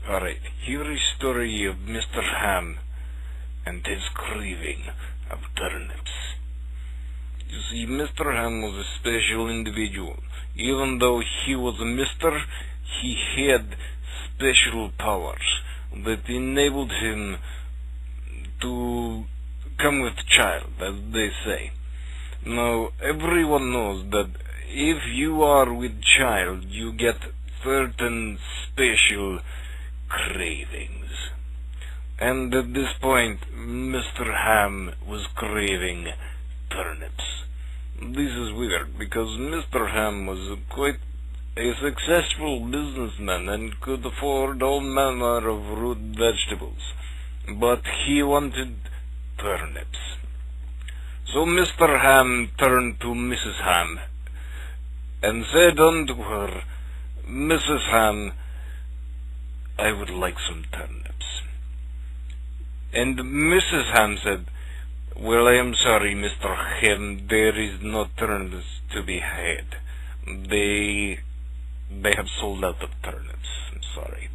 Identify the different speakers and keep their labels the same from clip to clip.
Speaker 1: Alright, here is story of Mr. Ham and his craving of turnips. You see, Mr. Ham was a special individual. Even though he was a mister, he had special powers that enabled him to come with child, as they say. Now, everyone knows that if you are with child, you get certain special cravings. And at this point, Mr. Ham was craving turnips. This is weird, because Mr. Ham was quite a successful businessman and could afford all manner of root vegetables. But he wanted turnips. So Mr. Ham turned to Mrs. Ham and said unto her, Mrs. Ham, I would like some turnips. And Mrs. Ham said, well, I am sorry, Mr. Ham, there is no turnips to be had. They have sold out of turnips. I'm sorry.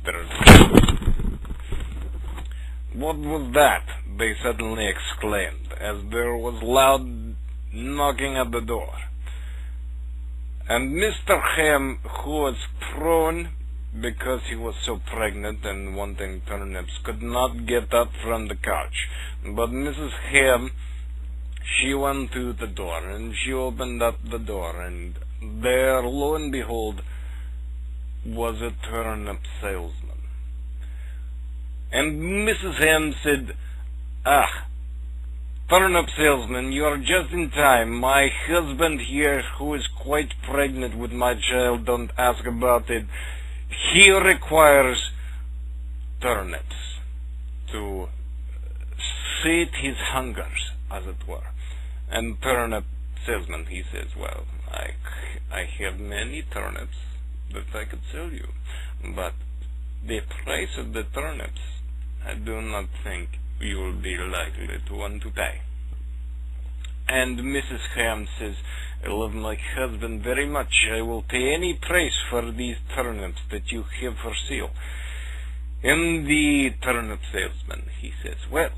Speaker 1: What was that? They suddenly exclaimed, as there was loud knocking at the door. And Mr. Ham, who was thrown because he was so pregnant and wanting turnips, could not get up from the couch. But Mrs. Ham, she went to the door, and she opened up the door, and there, lo and behold, was a turnip salesman. And Mrs. Ham said, ah, turnip salesman, you are just in time. My husband here, who is quite pregnant with my child, don't ask about it. He requires turnips to sate his hungers, as it were. And turnip salesman, he says, well, I have many turnips that I could sell you, but the price of the turnips, I do not think you will be likely to want to pay. And Mrs. Ham says, I love my husband very much. I will pay any price for these turnips that you have for sale. And the turnip salesman, he says, well,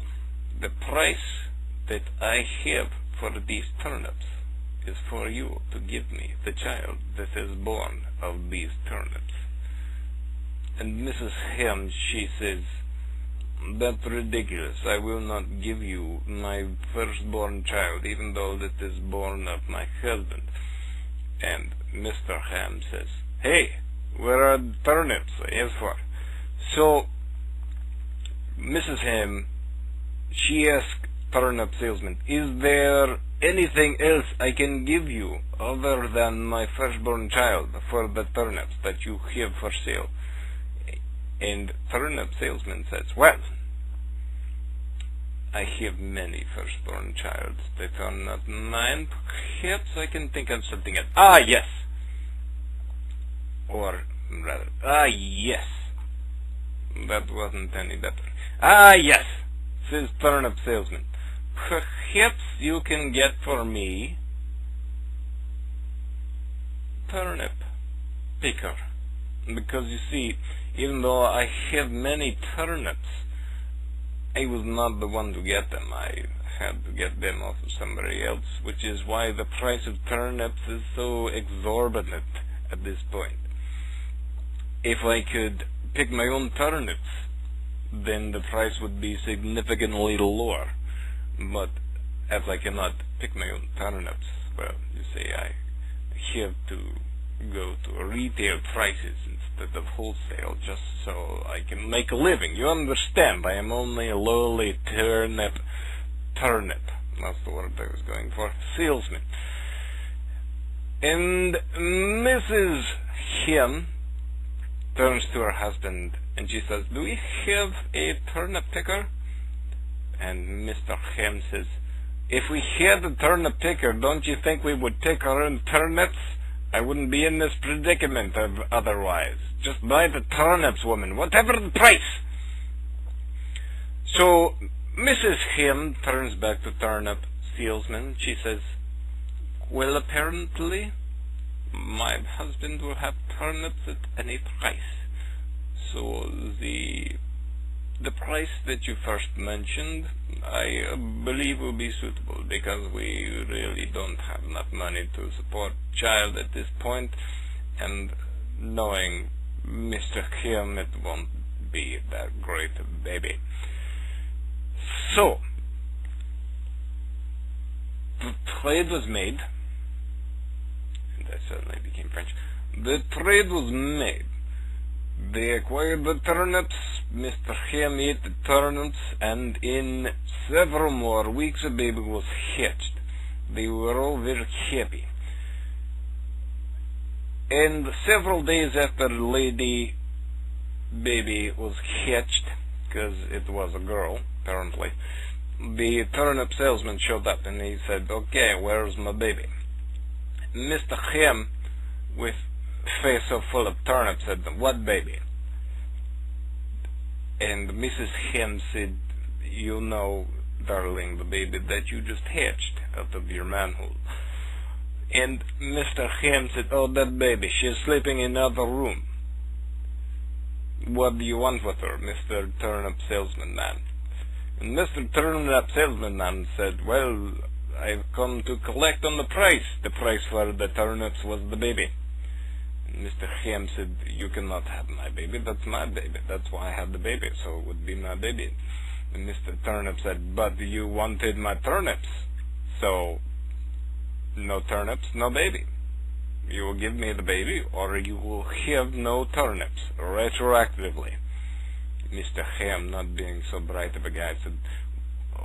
Speaker 1: the price that I have for these turnips is for you to give me the child that is born of these turnips. And Mrs. Ham, she says, that's ridiculous. I will not give you my firstborn child, even though that is born of my husband. And Mr. Ham says, hey, where are the turnips I asked for? So Mrs. Ham, she asked turnip salesman, is there anything else I can give you other than my firstborn child for the turnips that you have for sale? And turnip salesman says, well, I have many firstborn childs that are not mine. Perhaps I can think of something else. Ah, yes. Or rather, ah, yes. That wasn't any better. Ah, yes, says turnip salesman. Perhaps you can get for me turnip picker. Because you see, even though I have many turnips, I was not the one to get them. I had to get them off of somebody else, which is why the price of turnips is so exorbitant at this point. If I could pick my own turnips, then the price would be significantly lower. But as I cannot pick my own turnips, well, you see, I have to go to retail prices instead of wholesale, just so I can make a living. You understand, I am only a lowly turnip, that's the word I was going for, salesman. And Mrs. Ham turns to her husband and she says, do we have a turnip picker? And Mr. Ham says, if we had a turnip picker, don't you think we would pick our own turnips? I wouldn't be in this predicament otherwise. Just buy the turnips, woman, whatever the price. So Mrs. Ham turns back to turnip salesman. She says, well, apparently my husband will have turnips at any price. So the price that you first mentioned, I believe will be suitable, because we really don't have enough money to support child at this point, and knowing Mr. Kim, it won't be that great a baby. So, the trade was made, and I suddenly became French. The trade was made. They acquired the turnips, Mr. Ham ate the turnips, and in several more weeks a baby was hatched. They were all very happy. And several days after the lady baby was hatched, because it was a girl, apparently, the turnip salesman showed up and he said, "Okay, where's my baby?" Mr. Ham, with face so full of turnips, said, "What baby?" And Mrs. Ham said, "You know, darling, the baby that you just hatched out of your manhole." And Mr. Ham said, "Oh, that baby, she's sleeping in another room. What do you want with her, Mr. Turnip Salesman Man?" And Mr. Turnip Salesman Man said, "Well, I've come to collect on the price. The price for the turnips was the baby." And Mr. Ham said, "You cannot have my baby. That's my baby. That's why I had the baby, so it would be my baby." And Mr. Turnip said, "But you wanted my turnips, so no turnips, no baby. You will give me the baby, or you will have no turnips, retroactively." Mr. Ham, not being so bright of a guy, said,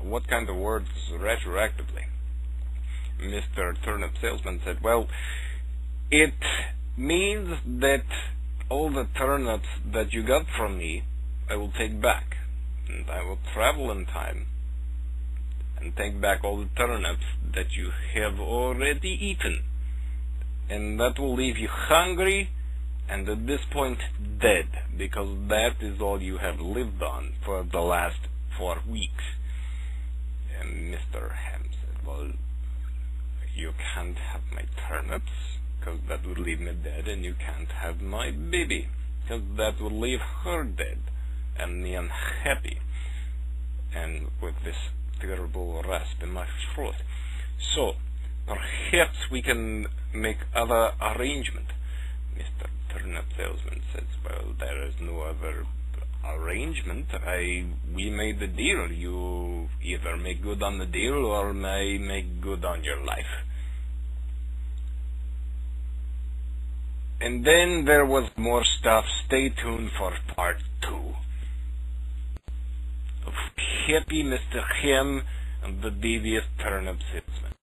Speaker 1: "What kind of words retroactively?" Mr. Turnip Salesman said, "Well, it means that all the turnips that you got from me, I will take back, and I will travel in time and take back all the turnips that you have already eaten, and that will leave you hungry and at this point dead, because that is all you have lived on for the last 4 weeks." And Mr. Ham said, "Well, you can't have my turnips, because that would leave me dead, and you can't have my baby, because that would leave her dead and me unhappy, and with this terrible rasp in my throat. So perhaps we can make other arrangement." Mr. Turnip Salesman says, "Well, there is no other arrangement. We made the deal. You either make good on the deal or may make good on your life." And then there was more stuff. Stay tuned for part 2 of Happy Mr. Ham and the Devious Turnip Salesman.